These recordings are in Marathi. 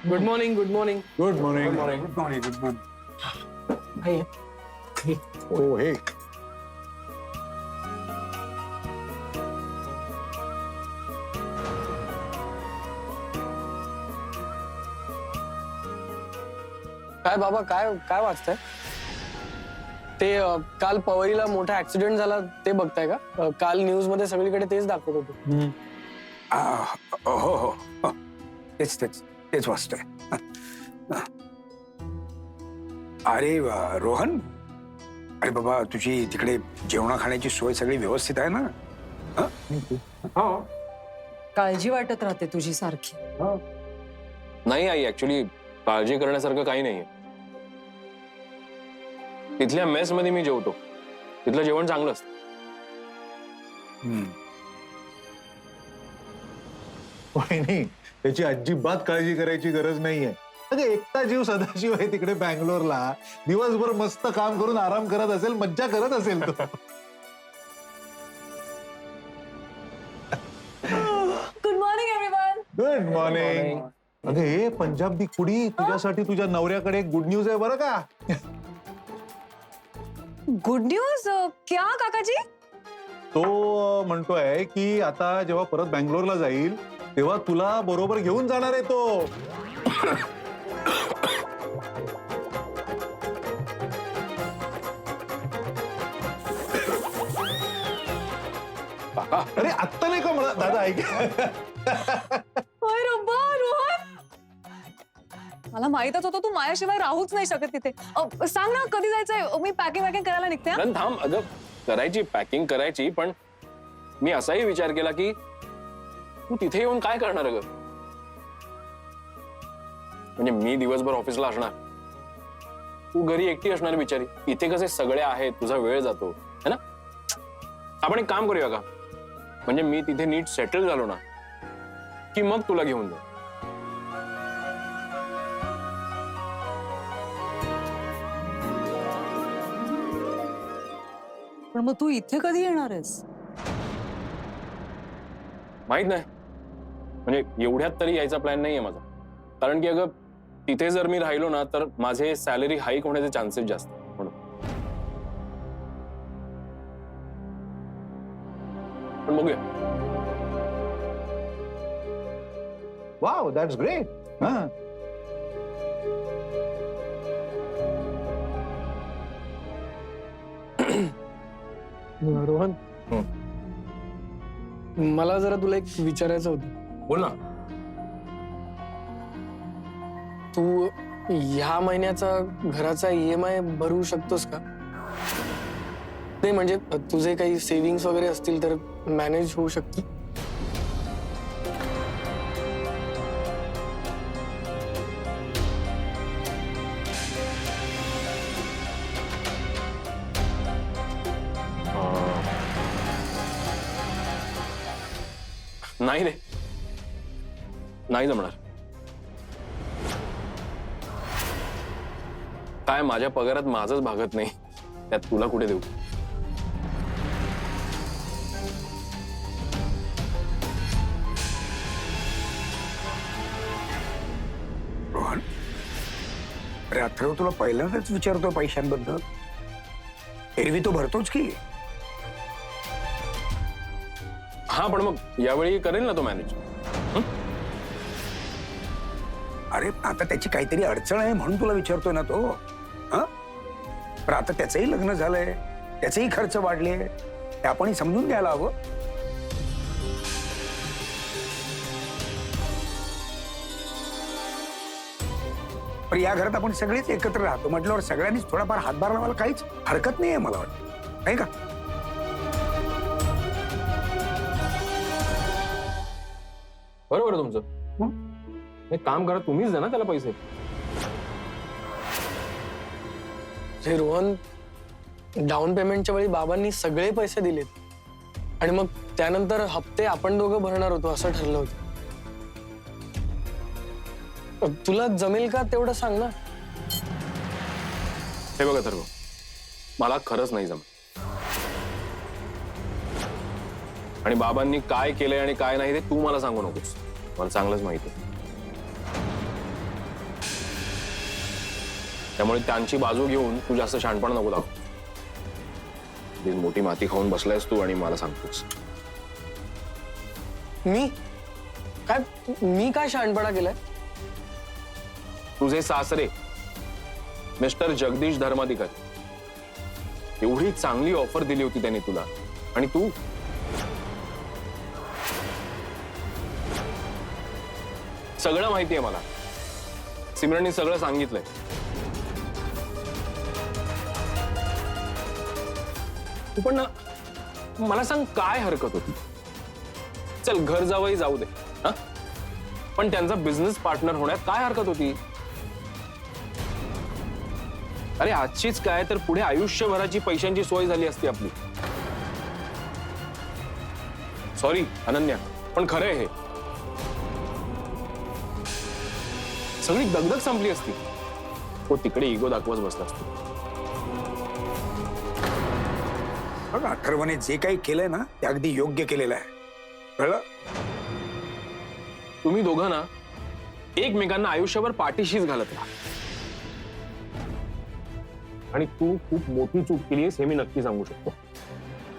Good morning good morning. Good morning. Good morning good morning. ओ हे काय बाबा काय काय वाचताय? ते काल पवईला मोठा ऍक्सिडेंट झाला ते बघताय का? काल न्यूज मध्ये सगळीकडे तेच दाखवत होते. हो हो हो. तेच तेच तेच वाचतोय. अरे रोहन, अरे बाबा तुझी तिकडे जेवणा खाण्याची सोय सगळी व्यवस्थित आहे ना? हो. काळजी वाटत राहते तुझी सारखी. नाही आई, ऍक्च्युली काळजी करण्यासारखं काही नाहीये. तिथल्या मेस मध्ये मी जेवतो. तिथलं जेवण चांगलं असतं. वहिनी, त्याची अजिबात काळजी करायची गरज नाहीये. अगं एकटा जीव सदाशिव आहे तिकडे बँगलोरला. दिवसभर मस्त काम करून आराम करत असेल, मज्जा करत असेल तो. Good morning everyone. Good morning. अगं हे पंजाबी कुडी, तुझ्यासाठी तुझ्या नवऱ्याकडे गुड न्यूज आहे बरं का. गुड न्यूज क्या काकाजी? तो म्हणतोय की आता जेव्हा परत बँगलोरला जाईल तेव्हा तुला बरोबर घेऊन जाणार आहे तो. अरे आत्ता नाही का मला दादा ऐक. होय रब्बा रोहन, मला माहितच होतं तू माझ्याशिवाय राहूच नाही शकत तिथे. सांग ना कधी जायचंय? मी पॅकिंग करायला निघते. नंतर थांब, अगं करायची पॅकिंग करायची, पण मी असाही विचार केला की तू तिथे येऊन काय करणार अगं? म्हणजे मी दिवसभर ऑफिसला असणार, तू घरी एकटी असणार बिचारी. इथे कसे सगळे आहेत, तुझा वेळ जातो है ना. आपण एक काम करूया का, म्हणजे मी तिथे नीट सेटल झालो ना की मग तुला घेऊन जा. पण मग तू इथे कधी येणार आहेस? माहित नाही, म्हणजे एवढ्यात तरी यायचा प्लॅन नाहीये माझा. कारण की अगं तिथे जर मी राहिलो ना तर माझे सॅलरी हाईक होण्याचे चान्सेस जास्त म्हणून. पण बघूया. Wow, that's great. हा रोहन, मला जरा तुला एक विचारायचं होतं. बोल ना. तू ह्या महिन्याचा घराचा EMI भरू शकतोस का? नाही म्हणजे तुझे काही सेव्हिंग्स वगैरे असतील तर मॅनेज होऊ शकते. नाही रे, नाही जमणार. काय माझ्या पगारात माझंच भागत नाही, त्यात तुला कुठे देऊ. रोहन, अरे अथर्व तुला पहिल्यांदाच विचारतो पैशांबद्दल. एरवी तो भरतोच की. हा पण मग यावेळी करेल ना तो मॅनेज. अरे आता त्याची काहीतरी अडचण आहे म्हणून तुला विचारतोय ना तो. पण आता त्याचंही लग्न झालंय, त्याचेही खर्च वाढले, ते आपण समजून घ्यायला हवं. पण या घरात आपण सगळेच एकत्र राहतो म्हटल्यावर सगळ्यांनीच थोडाफार हातभार लावायला काहीच हरकत नाहीये मला वाटतं, नाही का? बरोबर आहे तुमचं. एक काम करा, तुम्हीच द्या ना त्याला पैसे. हे रोहन, डाऊन पेमेंटच्या वेळी बाबांनी सगळे पैसे दिलेत आणि मग त्यानंतर हप्ते आपण दोघं भरणार होतो असं ठरलं होतं. तुला जमेल का तेवढं सांग ना. हे बघा सर्व, मला खरंच नाही जमत. आणि बाबांनी काय केलंय आणि काय नाही ते तू मला सांगू नकोस, मला चांगलंच माहिती आहे. त्यामुळे त्यांची बाजू घेऊन तू जास्त शहाणपणा नको दाखव. आधीच मोठी माती खाऊन बसलायस तू आणि मला सांगतोस. मी काय शहाणपणा केलाय? तुझे सासरे मिस्टर जगदीश धर्माधिकारी एवढी चांगली ऑफर दिली होती त्यांनी तुला, आणि तू सगळं माहितीये मला. सिमरनने सगळं सांगितलंय. तू पण ना मला सांग, काय हरकत होती? चल, घर जावंही जाऊ दे, हा? पण त्यांचा बिझनेस पार्टनर होण्यात काय हरकत होती? अरे आजचीच काय तर पुढे आयुष्यभराची पैशांची सोय झाली असती आपली. सॉरी अनन्या, पण खरं आहे हे. सगळी दगदग संपली असती. तो तिकडे इगो दाखवत बसला असतो. बघ, अथर्वने जे काही केलंय ना ते अगदी योग्य केलेलं आहे, कळलं? तुम्ही दोघं ना एकमेकांना आयुष्यभर पाठीशीच घालत राहा. आणि तू खूप मोठी चूक केलीस हे मी नक्की सांगू शकतो.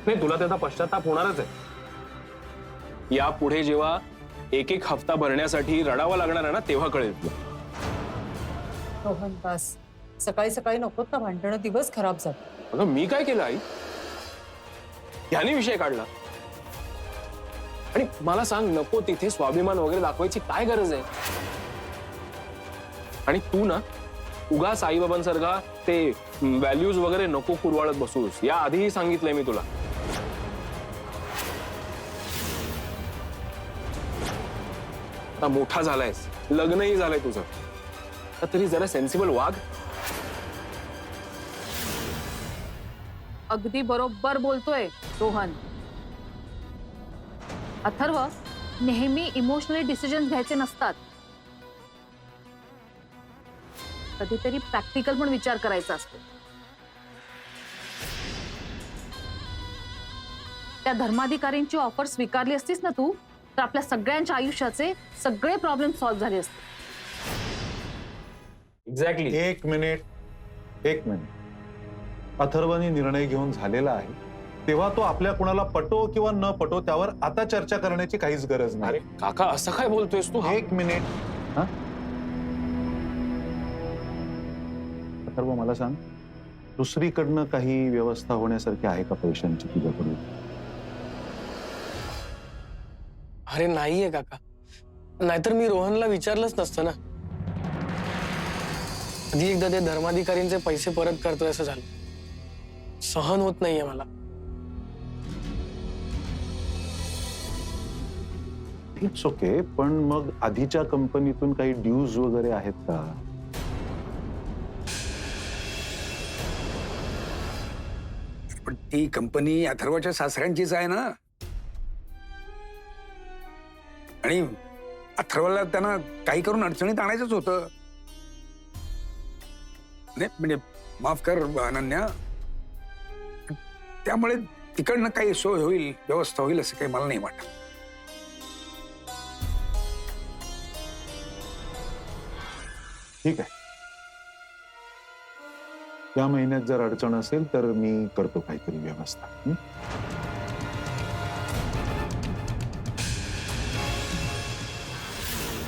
नाही, तुला त्याचा पश्चाताप होणारच आहे. यापुढे जेव्हा एक एक हफ्ता भरण्यासाठी रडावं लागणार आहे ना, तेव्हा कळेल तुला. रोहन बस, सकाळी सकाळी नकोत ना भांडणं, दिवस खराब झाला. अगं मी काय केलं आई? ह्याने विषय काढला. आणि मला सांग, नको तिथे स्वाभिमान वगैरे दाखवायची काय गरज आहे? आणि तू ना उगाच आईबाबांसारखा ते व्हॅल्यूज वगैरे नको कुरवाळत बसूस. या आधीही सांगितलंय मी तुला. आता मोठा झालायस, लग्नही झालंय तुझं, तर तरी जरा सेन्सिबल वाग. अगदी बरोबर बोलतोय रोहन. अथर्व, नेहमी इमोशनली डिसिजन घ्यायचे नसतात. कधीतरी प्रॅक्टिकल पण विचार करायचा असतो. त्या धर्माधिकारींची ऑफर स्वीकारली असतीस ना तू, तर आपल्या सगळ्यांच्या आयुष्याचे सगळे प्रॉब्लेम सॉल्व्ह झाले असते. एक्झॅक्टली. एक मिनिट. अथर्वने निर्णय घेऊन झालेला आहे, तेव्हा तो आपल्या कुणाला पटो किंवा न पटो त्यावर आता चर्चा करण्याची काहीच गरज अरे नाही. काका, असं काय बोलतोयस तू? एक मिनिट. हा? अथर्व, मला सांग, दुसरीकडनं काही व्यवस्था होण्यासारखी आहे का पैशांची तुझ्याकडून? अरे नाहीये काका. नाहीतर मी रोहनला विचारलंच नसतं ना. आधी एकदा ते धर्माधिकारींचे पैसे परत करतोय असं झालं. सहन होत नाहीये मला. इट्स ओके, पण मग आधीच्या कंपनीतून काही ड्यूज वगैरे आहेत का? पण ती कंपनी अथर्वच्या सासऱ्यांचीच आहे ना, आणि अथर्वला त्यांना काही करून अडचणीत आणायचंच होतं. नाही म्हणजे माफ कर अनन्या, त्यामुळे तिकडनं काही सोय होईल, व्यवस्था होईल असं काही मला नाही वाटत. ठीक आहे, या महिन्यात जर अडचण असेल तर मी करतो काहीतरी व्यवस्था.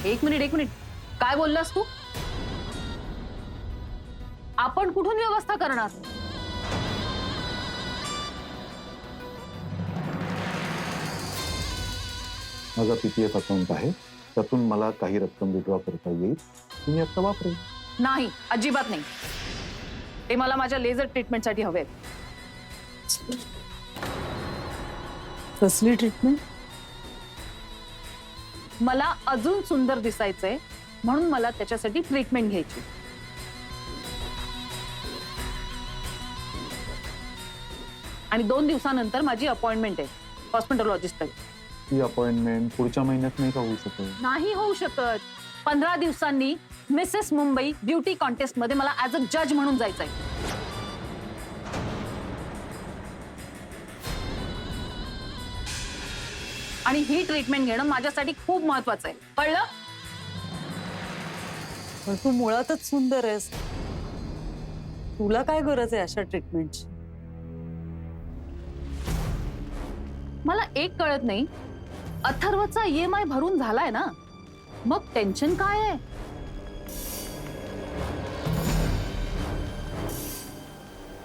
एक मिनिट, काय बोललास तू? आपण कुठून व्यवस्था करणार? माझा पीपीएफ अकाउंट आहे, त्यातून मला काही रक्कम विड्रॉ करता येईल. तुम्ही आता वापरेल. नाही, अजिबात नाही. ते मला माझ्या लेझर ट्रीटमेंटसाठी हवे. कसली ट्रीटमेंट? मला अजून सुंदर दिसायचंय, म्हणून मला त्याच्यासाठी ट्रीटमेंट घ्यायची. आणि 2 दिवसानंतर माझी अपॉइंटमेंट आहे हॉस्पिटॉलॉजिस्टकडे. ही अपॉइंटमेंट पुढच्या महिन्यात नाही का होऊ शकत? नाही होऊ शकत. 15 दिवसांनी मिसेस मुंबई ब्युटी कॉन्टेस्ट मध्ये मला ऍज अ जज म्हणून जायचंय. आणि ही ट्रीटमेंट घेणं माझ्यासाठी खूप महत्वाचं आहे, कळलं? पण तू मुळातच सुंदर आहेस. तुला काय गरज आहे अशा ट्रीटमेंटची? मला एक कळत नाही, अथर्वचा EMI भरून झालाय ना, मग टेन्शन काय आहे?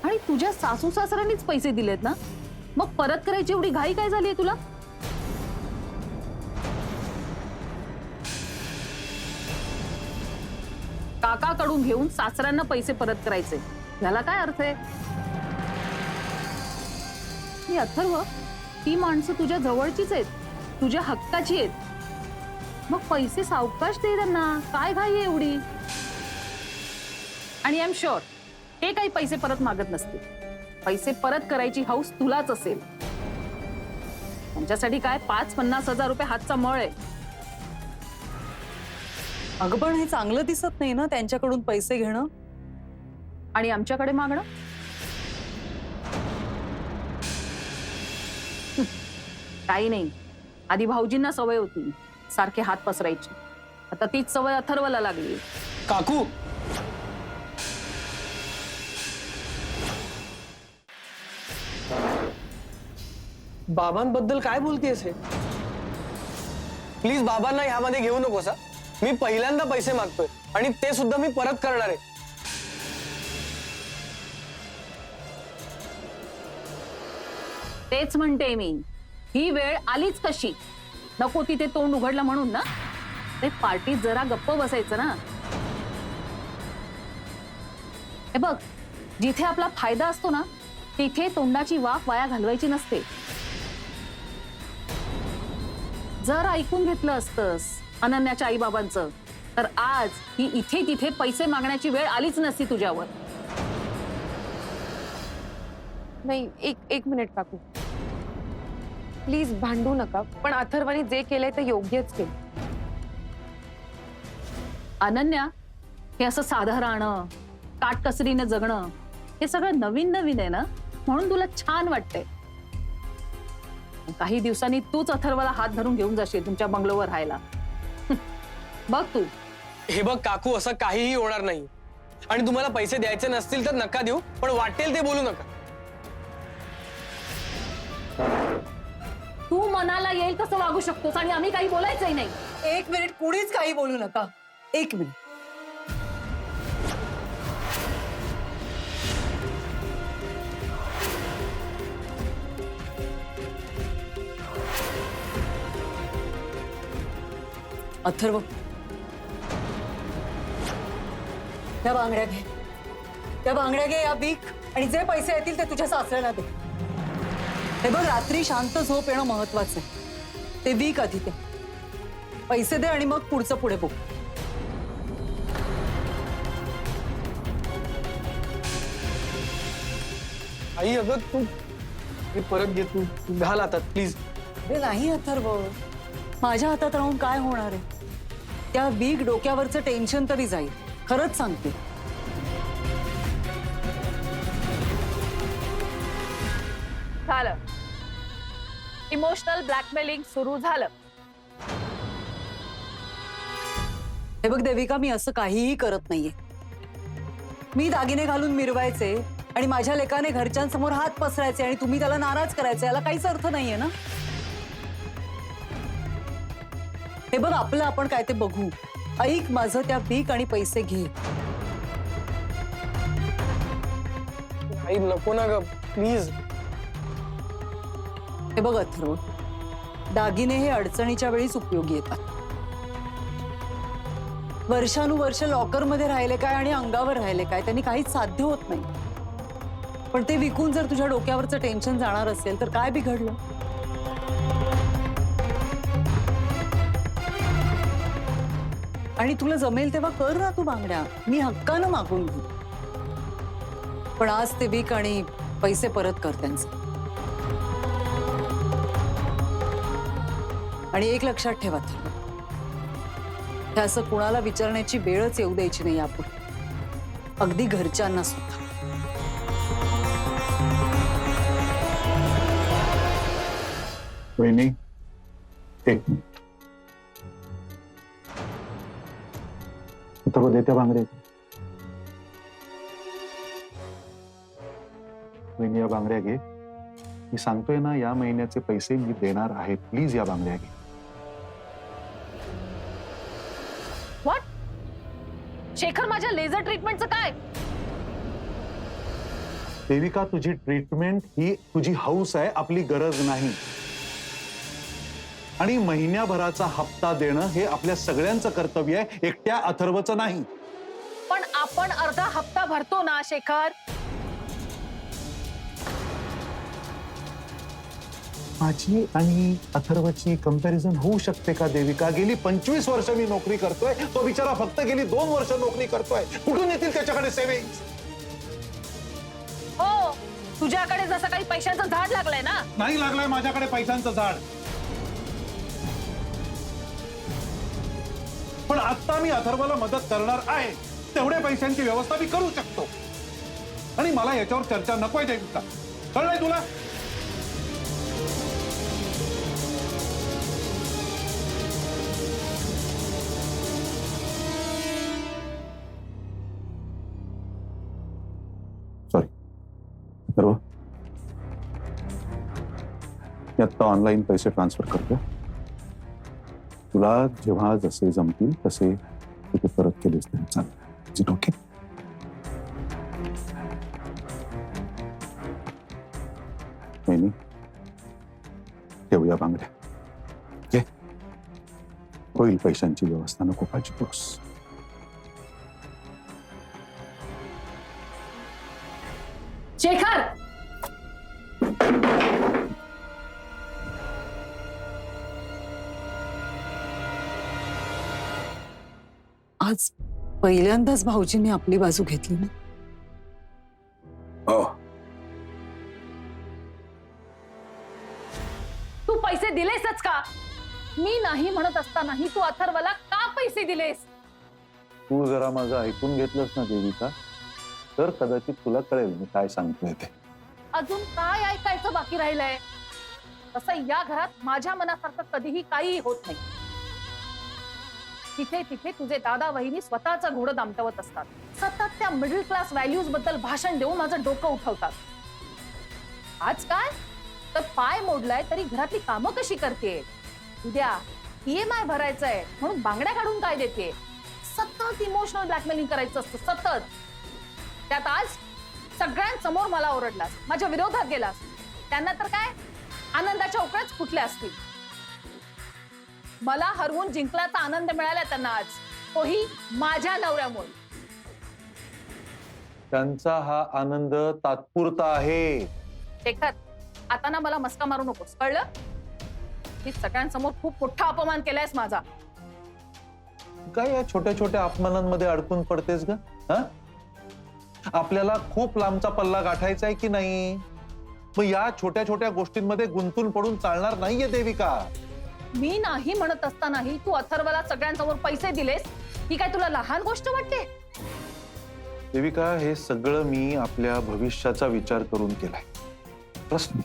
आणि तुझ्या सासू सासऱ्यांनीच पैसे दिलेत ना, मग परत करायची एवढी घाई काय झालीये तुला? काकाकडून घेऊन सासऱ्यांना पैसे परत करायचे, याला काय अर्थ आहे? ही अथर्व, ती माणसं तुझ्या जवळचीच आहेत, तुझ्या हक्काची आहेत, मग पैसे सावकाश दे त्यांना, काय घाई आहे एवढी? आणि आय एम शुअर ते काही पैसे परत मागत नसतील. पैसे परत करायची हौस तुलाच असेल. त्यांच्यासाठी काय 5-50 हजार रुपये हातचा मळ आहे. अगं पण हे चांगलं दिसत नाही ना त्यांच्याकडून पैसे घेणं आणि आमच्याकडे मागणं. काही नाही, आधी भाऊजींना सवय होती सारखे हात पसरायची, आता तीच सवय अथर्वला लागली. काकू, बाबांबद्दल काय बोलतेस हे? प्लीज बाबांना ह्यामध्ये घेऊ नकोस हा. मी पहिल्यांदा पैसे मागतोय आणि ते सुद्धा मी परत करणार आहे. तेच म्हणते मी, ही वेळ आलीच कशी? नको तिथे तोंड उघडलं म्हणून ना. ते पार्टीत जरा गप्प बसायचं ना. हे बघ, जिथे आपला फायदा असतो ना, तिथे तोंडाची वाफ वाया घालवायची नसते. जर ऐकून घेतलं असतंस अनन्याच्या आई बाबांचं, तर आज ही इथे तिथे पैसे मागण्याची वेळ आलीच नसती तुझ्यावर. नाही, एक मिनिट काकू, प्लीज भांडू नका, पण अथर्वने जे केलंय ते योग्यच केलं. अनन्या, हे असं साधं राहणं, काटकसरीने जगणं, हे सगळं नवीन नवीन आहे ना, म्हणून तुला छान वाटतंय. काही दिवसांनी तूच अथर्वला हात धरून घेऊन जाशील तुमच्या बंगलोवर राहायला. बघ तू. हे बघ काकू, असं काहीही होणार नाही. आणि तुम्हाला पैसे द्यायचे नसतील तर नका देऊ, पण वाटेल ते बोलू नका. तू मनाला येईल तसं वागू शकतोस आणि आम्ही काही बोलायचंही नाही. एक मिनिट, कुणीच काही बोलू नका. एक मिनिट. अथर्व, त्या बांगड्या घे, त्या बांगड्या घे, या बीक, आणि जे पैसे येतील ते तुझ्या सासऱ्याला दे. हे बघ, रात्री शांत झोप येणं महत्वाचं आहे. ते वीक आधी ते पैसे दे आणि मग पुढचं पुढे बघ. आई, अगं तू हे परत घे, तू घाल आता प्लीज. अरे नाही अथर्व, माझ्या हातात राहून काय होणार आहे? त्या वीक डोक्यावरचं टेन्शन तरी जाईल, खरंच सांगते. झालं, इमोशनल ब्लॅकमेलिंग सुरू झालं. हे बघ देविका, मी असं काहीही करत नाहीये. मी दागिने घालून मिरवायचे आणि माझ्या लेकाने घरच्यांसमोर हात पसरायचे आणि तुम्ही त्याला नाराज करायचे, याला काहीच अर्थ नाहीये ना. हे बघ, आपलं आपण काय ते बघू. ऐक माझं, त्या भीक आणि पैसे घे. आई नको ना ग, प्लीज. हे बघ अथर्व, दागिने हे अडचणीच्या वेळीच उपयोगी येतात. वर्षानुवर्ष लॉकरमध्ये राहिले काय आणि अंगावर राहिले काय, त्यांनी काहीच साध्य होत नाही. पण ते विकून जर तुझ्या डोक्यावरचं टेन्शन जाणार असेल तर काय बिघडलं? आणि तुला जमेल तेव्हा कर ना तू बांगड्या, मी हक्कानं मागून घेऊ. पण आज ते विक आणि पैसे परत कर त्यांचे. आणि एक लक्षात ठेवा, हे असं कुणाला विचारण्याची वेळच येऊ द्यायची नाही आपण, अगदी घरच्यांना सुद्धा. वहिनी, एक मिनिट. आता देत्या बांगडे. वहिनी या बांगड्या घे. मी सांगतोय ना, या महिन्याचे पैसे मी देणार आहे. प्लीज या बांगड्या घे. व्हॉट? शेखर, माझ्या लेझर ट्रीटमेंटचं काय? देविका, तुझी ट्रीटमेंट ही तुझी हौस आहे, आपली गरज नाही. आणि महिन्याभराचा हप्ता देणं हे आपल्या सगळ्यांचं कर्तव्य आहे, एकट्या अथर्वचं नाही. पण आपण अर्धा हप्ता भरतो ना शेखर. माझी आणि अथर्वची कंपॅरिझन होऊ शकते का देविका? गेली 25 वर्ष मी नोकरी करतोय, तो बिचारा फक्त गेली 2 वर्ष नोकरी करतोय. कुठून येतील त्याच्याकडे सेव्हिंग्स? हो, तुझ्याकडे जसं काही पैशाचं झाड लागलंय ना. नाही लागलंय माझ्याकडे पैशांचं झाड. पण आता मी अथर्वला मदत करणार आहे, तेवढ्या पैशांची व्यवस्था मी करू शकतो. आणि मला याच्यावर चर्चा नकोय देविका, कळलंय तुला? सॉरी अथर्व, मी आता ऑनलाईन पैसे ट्रान्सफर करतो. तुला जेव्हा जसे जमतील तसे तिथे परत केलेस तरी चालेल. Is it okay? नाही, ठेवूया बांगड्या. घे. होईल पैशांची व्यवस्था, नको काळजी करूस. शेखर, आज पहिल्यांदाच भाऊजींनी आपली बाजू घेतली ना. हो, तू पैसे दिलेसच का? मी नाही म्हणत असतानाही तू अथर्वला का पैसे दिलेस? तू जरा माझं ऐकून घेतलंस ना देविका, तर कदाचित तुला कळेल मी काय सांगतोय ते. अजून काय ऐकायचं बाकी राहिलंय? तसं या घरात माझ्या मनासारखं कधीही काही होत नाही. तिथे तिथे तुझे दादा वहिनी स्वतःचं घोडं दामटवत असतात. सतत त्या मिडल क्लास व्हॅल्यूज बद्दल भाषण देऊन माझं डोकं उठवतात. आज काय तर पाय मोडलाय तरी घरातली कामं कशी करते? उद्या EMI भरायचंय म्हणून बांगड्या काढून काय देते? सतत इमोशनल ब्लॅकमेलिंग करायचं असतं, सतत. त्यात आज सगळ्यांसमोर मला ओरडलास, माझ्या विरोधात गेलास. त्यांना तर काय आनंदाच्या उकळ्याच फुटल्या असतील. मला हरवून जिंकल्याचा आनंद मिळाला त्यांना आज, तोही माझ्या नवऱ्यामुळे. त्यांचा हा आनंद तात्पुरता आहे. शेखर, आता ना मला मस्का मारू नकोस, कळलं? ही सगळ्यांसमोर खूप मोठा अपमान केलायस माझा. काय या छोट्या छोट्या अपमानांमध्ये अडकून पडतेस ग? हा? आपल्याला खूप लांबचा पल्ला गाठायचा आहे की नाही? मग या छोट्या छोट्या गोष्टींमध्ये गुंतून पडून चालणार नाहीये देविका. मी नाही म्हणत असतानाही तू अथर्वला सगळ्यांसमोर पैसे दिलेस, ही काय तुला लहान गोष्ट वाटते? देविका, हे सगळं मी आपल्या भविष्याचा विचार करून केलाय. Trust me.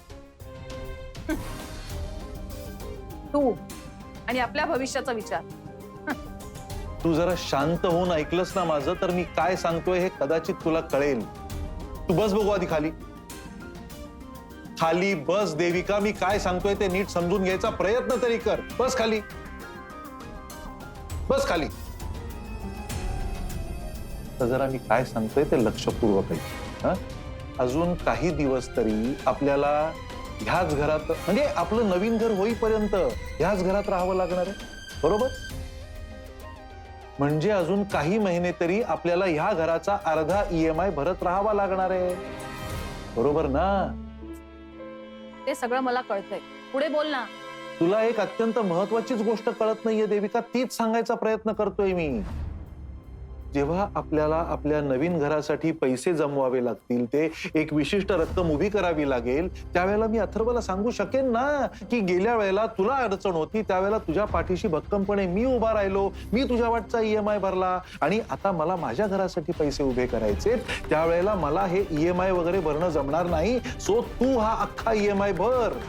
तू आणि आपल्या भविष्याचा विचार. तू जरा शांत होऊन ऐकलंस ना माझं, तर मी काय सांगतोय हे कदाचित तुला कळेल. तू बस बघू आधी खाली. खाली बस देविका, मी काय सांगतोय ते नीट समजून घ्यायचा प्रयत्न तरी कर. बस खाली, बस खाली. तर जरा मी काय सांगतोय ते लक्षपूर्वक ऐक. अजून काही दिवस तरी आपल्याला ह्याच घरात, म्हणजे आपलं नवीन घर होईपर्यंत ह्याच घरात राहावं लागणार आहे, बरोबर? म्हणजे अजून काही महिने तरी आपल्याला ह्या घराचा अर्धा EMI भरत राहावा लागणार आहे, बरोबर ना? ते सगळं मला कळतंय, पुढे बोल ना. तुला एक अत्यंत महत्वाचीच गोष्ट कळत नाहीये देविका, तीच सांगायचा प्रयत्न करतोय मी. जेव्हा आपल्याला आपल्या नवीन घरासाठी पैसे जमवावे लागतील, ते एक विशिष्ट रक्कम उभी करावी लागेल, त्यावेळेला मी अथर्वला सांगू शकेन ना की गेल्या वेळेला तुला अडचण होती, त्यावेळेला तुझ्या पाठीशी भक्कमपणे मी उभा राहिलो, मी तुझ्या वाटचा EMI भरला, आणि आता मला माझ्या घरासाठी पैसे उभे करायचे, त्यावेळेला मला हे EMI वगैरे भरणं जमणार नाही. सो तू हा अख्खा EMI भर.